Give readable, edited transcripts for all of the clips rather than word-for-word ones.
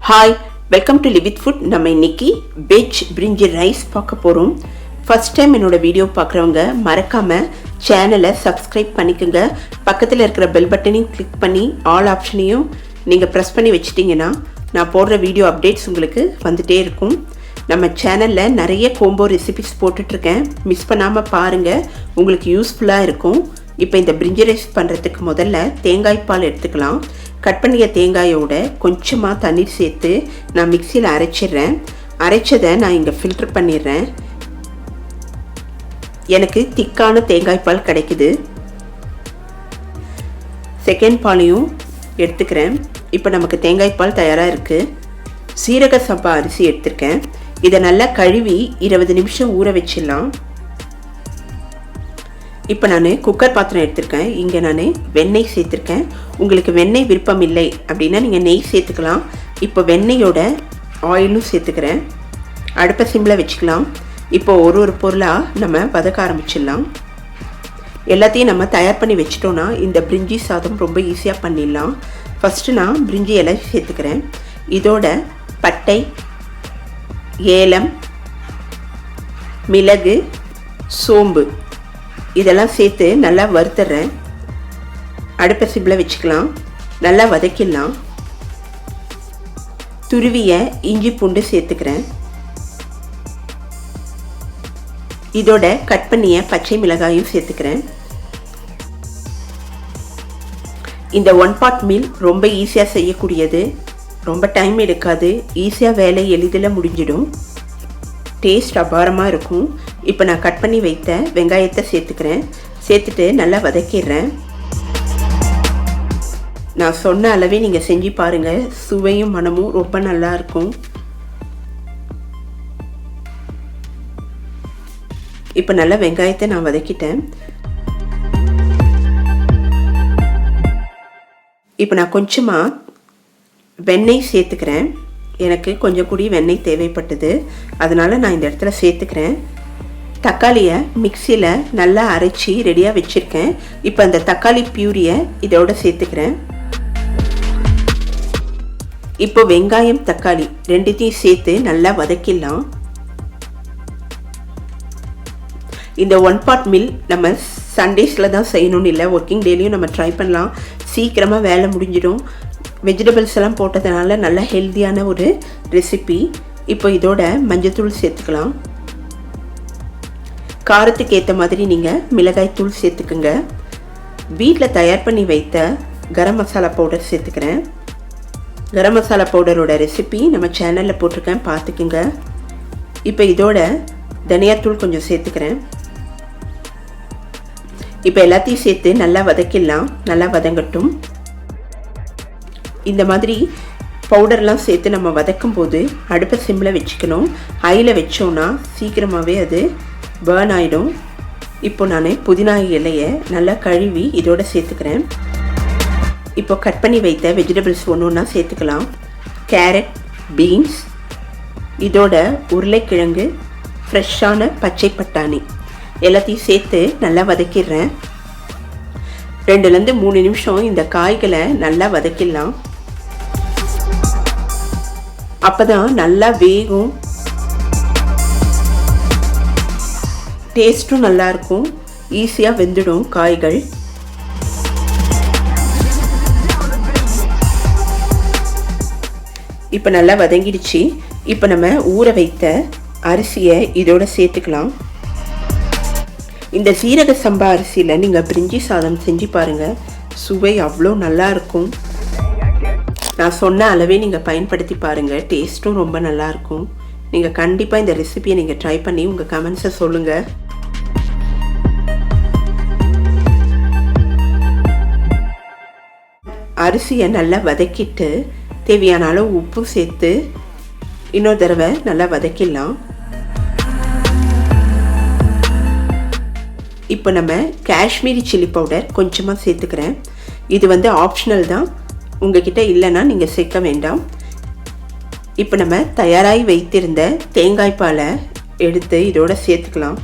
Hi, welcome to Livewithfood. நம்ம இன்னைக்கு veg பிரிஞ்சி ரைஸ் பார்க்க போகிறோம். ஃபர்ஸ்ட் டைம் என்னோட வீடியோ பார்க்குறவங்க மறக்காமல் சேனலை சப்ஸ்கிரைப் பண்ணிக்கோங்க. பக்கத்தில் இருக்கிற பெல் பட்டனையும் கிளிக் பண்ணி ஆல் ஆப்ஷனையும் நீங்கள் ப்ரெஸ் பண்ணி வச்சிட்டிங்கன்னா நான் போடுற வீடியோ அப்டேட்ஸ் உங்களுக்கு வந்துகிட்டே இருக்கும். நம்ம சேனலில் நிறைய கோம்போ ரெசிபிஸ் போட்டுட்ருக்கேன், மிஸ் பண்ணாமல் பாருங்கள், உங்களுக்கு யூஸ்ஃபுல்லாக இருக்கும். இப்போ இந்த பிரிஞ்சி ரைஸ் பண்ணுறதுக்கு முதல்ல தேங்காய் பால் எடுத்துக்கலாம். கட் பண்ணிய தேங்காயோட கொஞ்சமாக தண்ணீர் சேர்த்து நான் மிக்சியில் அரைச்சிடுறேன். அரைச்சதை நான் இங்கே ஃபில்டர் பண்ணிடுறேன். எனக்கு திக்கான தேங்காய் பால் கிடைக்குது. செகண்ட் பாலையும் எடுத்துக்கிறேன். இப்போ நமக்கு தேங்காய் பால் தயாராக இருக்குது. சீரக சம்பா அரிசி எடுத்துருக்கேன். இதை நல்லா கழுவி 20 நிமிஷம் ஊற வச்சிடலாம். இப்போ நான் குக்கர் பாத்திரம் எடுத்திருக்கேன். இங்கே நான் வெண்ணெய் சேர்த்துருக்கேன். உங்களுக்கு வெண்ணெய் விருப்பம் இல்லை அப்படின்னா நீங்கள் நெய் சேர்த்துக்கலாம். இப்போ வெண்ணெயோட ஆயிலும் சேர்த்துக்கிறேன். அடுப்பை சிம்மில் வச்சுக்கலாம். இப்போ ஒரு பொருளாக நம்ம வதக்க ஆரம்பிச்சிடலாம். எல்லாத்தையும் நம்ம தயார் பண்ணி வச்சிட்டோன்னா இந்த பிரிஞ்சி சாதம் ரொம்ப ஈஸியாக பண்ணிடலாம். ஃபஸ்ட்டு நான் பிரிஞ்சி இலை சேர்த்துக்கிறேன். இதோட பட்டை, ஏலம், மிளகு, சோம்பு இதெல்லாம் சேர்த்து நல்லா வறுத்துறேன். அடுப்பை சிம்மில் வச்சுக்கலாம். நல்லா வதக்கிடலாம். துருவிய இஞ்சி பூண்டு சேர்த்துக்கிறேன். இதோட கட் பண்ணிய பச்சை மிளகாயும் சேர்த்துக்கிறேன். இந்த 1 பாட் மீல் ரொம்ப ஈஸியாக செய்யக்கூடியது, ரொம்ப டைம் எடுக்காது, ஈஸியாக வேலை எளிதில் முடிஞ்சிடும், டேஸ்ட் அபாரமாக இருக்கும். இப்போ நான் கட் பண்ணி வைத்த வெங்காயத்தை சேர்த்துக்கிறேன். சேர்த்துட்டு நல்லா வதக்கிடுறேன். நான் சொன்ன அளவே நீங்கள் செஞ்சு பாருங்கள், சுவையும் மனமும் ரொம்ப நல்லா இருக்கும். இப்போ நல்லா வெங்காயத்தை நான் வதக்கிட்டேன். இப்போ நான் கொஞ்சமாக வெண்ணெய் சேர்த்துக்கிறேன். எனக்கு கொஞ்சம் கூடி வெண்ணெய் தேவைப்பட்டது, அதனால் நான் இந்த இடத்துல சேர்த்துக்கிறேன். தக்காளியை மிக்சியில் நல்லா அரைச்சி ரெடியாக வச்சுருக்கேன். இப்போ அந்த தக்காளி பியூரியை இதோட சேர்த்துக்கிறேன். இப்போ வெங்காயம், தக்காளி ரெண்டுத்தையும் சேர்த்து நல்லா வதக்கிடலாம். இந்த 1 பாட் மீல் நம்ம சண்டேஸில் தான் செய்யணும்னு இல்லை, ஒர்க்கிங் டேலையும் நம்ம ட்ரை பண்ணலாம். சீக்கிரமாக வேலை முடிஞ்சிடும். வெஜிடபிள்ஸ் எல்லாம் போட்டதுனால நல்ல ஹெல்த்தியான ஒரு ரெசிபி. இப்போ இதோட மஞ்சத்தூள் சேர்த்துக்கலாம். காரத்துக்கு ஏற்ற மாதிரி நீங்கள் மிளகாய் தூள் சேர்த்துக்குங்க. வீட்டில் தயார் பண்ணி வைத்த கரம் மசாலா பவுடர் சேர்த்துக்கிறேன். கரம் மசாலா பவுடரோட ரெசிபி நம்ம சேனலில் போட்டிருக்கேன், பார்த்துக்குங்க. இப்போ இதோட தனியாத்தூள் கொஞ்சம் சேர்த்துக்கிறேன். இப்போ எல்லாத்தையும் சேர்த்து நல்லா வதக்கிடலாம். நல்லா வதங்கட்டும். இந்த மாதிரி பவுடர்லாம் சேர்த்து நம்ம வதக்கும் போது அடுப்பை சிம்மில் வச்சுக்கணும். ஹையில் வச்சோன்னா சீக்கிரமாகவே அது பேர்ன் ஆகிடும். இப்போ நான் புதினா இலையை நல்லா கழுவி இதோட சேர்த்துக்கிறேன். இப்போ கட் பண்ணி வைத்த வெஜிடபிள்ஸ் ஒன்று சேர்த்துக்கலாம். கேரட், பீன்ஸ், இதோட உருளைக்கிழங்கு, ஃப்ரெஷ்ஷான பச்சை பட்டாணி எல்லாத்தையும் சேர்த்து நல்லா வதக்கிடுறேன். 2லேருந்து 3 நிமிஷம் இந்த காய்களை நல்லா வதக்கிடலாம். அப்போ தான் நல்லா வேகும், டேஸ்ட்டும் நல்லாயிருக்கும், ஈஸியாக வெந்துடும் காய்கள். இப்போ நல்லா வதங்கிடுச்சு. இப்போ நம்ம ஊற வைத்த அரிசியை இதோட சேர்த்துக்கலாம். இந்த சீரக சம்பா அரிசியில் நீங்கள் பிரிஞ்சி சாதம் செஞ்சு பாருங்கள், சுவை அவ்வளோ நல்லாயிருக்கும். நான் சொன்ன அளவே நீங்கள் பயன்படுத்தி பாருங்கள், டேஸ்ட்டும் ரொம்ப நல்லாயிருக்கும். நீங்கள் கண்டிப்பாக இந்த ரெசிபியை நீங்கள் ட்ரை பண்ணி உங்கள் கமெண்ட்ஸை சொல்லுங்கள். அரிசியை நல்லா வதக்கிட்டு தேவையான அளவு உப்பு சேர்த்து இன்னொரு தடவை நல்லா வதக்கிடலாம். இப்போ நம்ம காஷ்மீரி சில்லி பவுடர் கொஞ்சமாக சேர்த்துக்கிறேன். இது ஆப்ஷனல் தான், உங்ககிட்ட இல்லைன்னா நீங்கள் சேர்க்க வேண்டாம். இப்போ நம்ம தயாராகி வைத்திருந்த தேங்காய் பாலை எடுத்து இதோட சேர்த்துக்கலாம்.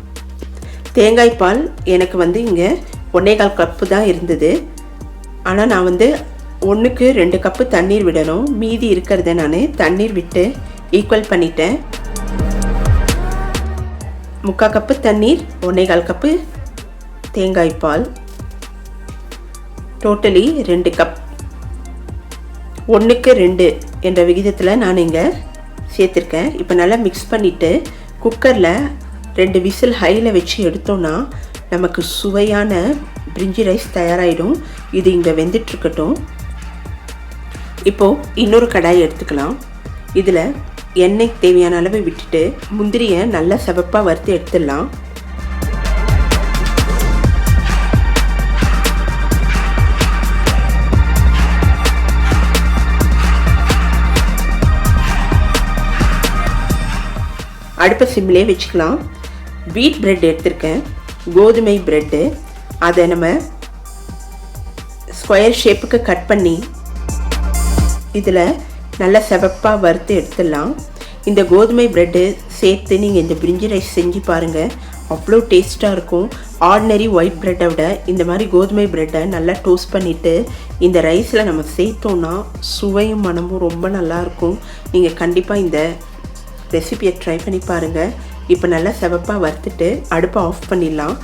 தேங்காய் பால் எனக்கு இங்கே 1.25 கப்பு தான் இருந்தது. ஆனால் நான் 1க்கு 2 கப்பு தண்ணீர் விடணும். மீதி இருக்கிறத நான் தண்ணீர் விட்டு ஈக்குவல் பண்ணிட்டேன். 3/4 கப்பு தண்ணீர், 1/4 கப்பு தேங்காய் பால், டோட்டலி 2 கப். 1க்கு 2 என்ற விகிதத்தில் நான் இங்கே சேர்த்துருக்கேன். இப்போ நல்லா மிக்ஸ் பண்ணிவிட்டு குக்கரில் 2 விசில் ஹையில் வச்சு எடுத்தோன்னா நமக்கு சுவையான பிரிஞ்சி ரைஸ் தயாராகிடும். இது இங்கே வெந்துட்டுருக்கட்டும். இப்போது இன்னொரு கடாய் எடுத்துக்கலாம். இதில் எண்ணெய் தேவையான அளவு விட்டுட்டு முந்திரியை நல்லா சிவப்பாக வறுத்து எடுத்துடலாம். அடுப்பை சிம்மிலே வச்சுக்கலாம். வீட் பிரெட் எடுத்திருக்கேன், கோதுமை பிரெட்டு. அதை நம்ம ஸ்கொயர் ஷேப்புக்கு கட் பண்ணி இதில் நல்லா சிவப்பாக வறுத்து எடுத்துடலாம். இந்த கோதுமை பிரெட்டு சேர்த்து நீங்கள் இந்த பிரிஞ்சி ரைஸ் செஞ்சு பாருங்கள், அவ்வளோ டேஸ்ட்டாக இருக்கும். ஆர்டினரி ஒயிட் பிரெட்டை விட இந்த மாதிரி கோதுமை பிரெட்டை நல்லா டோஸ்ட் பண்ணிவிட்டு இந்த ரைஸில் நம்ம சேர்த்தோன்னா சுவையும் மனமும் ரொம்ப நல்லாயிருக்கும். நீங்கள் கண்டிப்பாக இந்த ரெசிபியை ட்ரை பண்ணி பாருங்கள். இப்போ நல்லா சிவப்பாக வறுத்துட்டு அடுப்பை ஆஃப் பண்ணிடலாம்.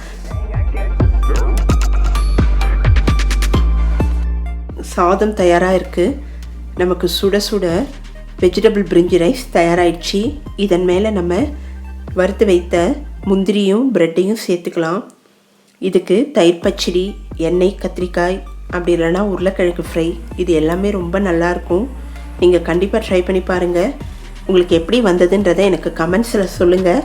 சாதம் தயாராக இருக்குது. நமக்கு சுட சுட வெஜிடபிள் பிரிஞ்சி ரைஸ் தயாராகிடுச்சு. இதன் மேலே நம்ம வறுத்து வைத்த முந்திரியும் பிரெட்டையும் சேர்த்துக்கலாம். இதுக்கு தயிர் பச்சடி, எண்ணெய் கத்திரிக்காய், அப்படி இல்லைன்னா உருளைக்கிழங்கு ஃப்ரை, இது எல்லாமே ரொம்ப நல்லாயிருக்கும். நீங்கள் கண்டிப்பாக ட்ரை பண்ணி பாருங்கள். உங்களுக்கு எப்படி வந்ததுன்றதை எனக்கு கமெண்ட்ஸில் சொல்லுங்கள்.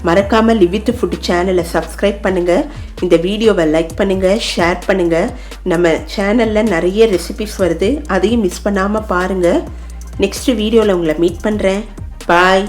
மறக்காமல் லிவ் வித் ஃபுட் சேனலை சப்ஸ்கிரைப் பண்ணுங்கள். இந்த வீடியோவை லைக் பண்ணுங்கள், ஷேர் பண்ணுங்கள். நம்ம சேனலில் நிறைய ரெசிபிஸ் வருது, அதையும் மிஸ் பண்ணாமல் பாருங்கள். நெக்ஸ்ட் வீடியோவில் உங்களை மீட் பண்ணுறேன். பாய்.